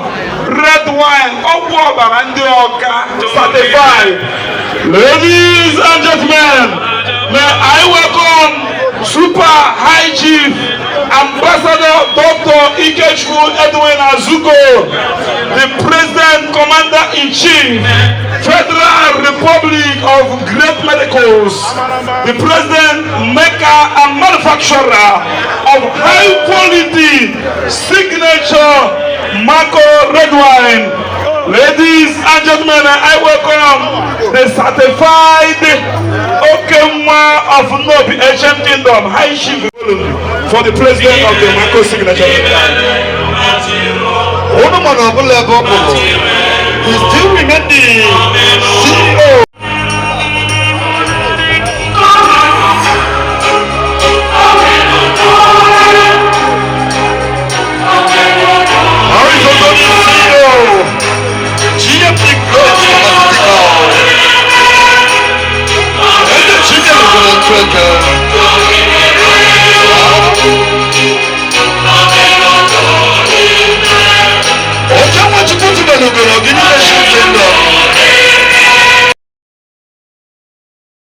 red wine, certified. Ladies and gentlemen, may I welcome Super High Chief Amb.Dr.Ikechukwu Azugo, the President Commander-in-Chief, Federal Republic of Great Medicals, the President, Maker and Manufacturer of high quality signature Marco red wine. Ladies and gentlemen, I welcome the certified Okemwa of Nobi Ancient Kingdom, High Chief for the President of the Marco signature. He still remains the CEO.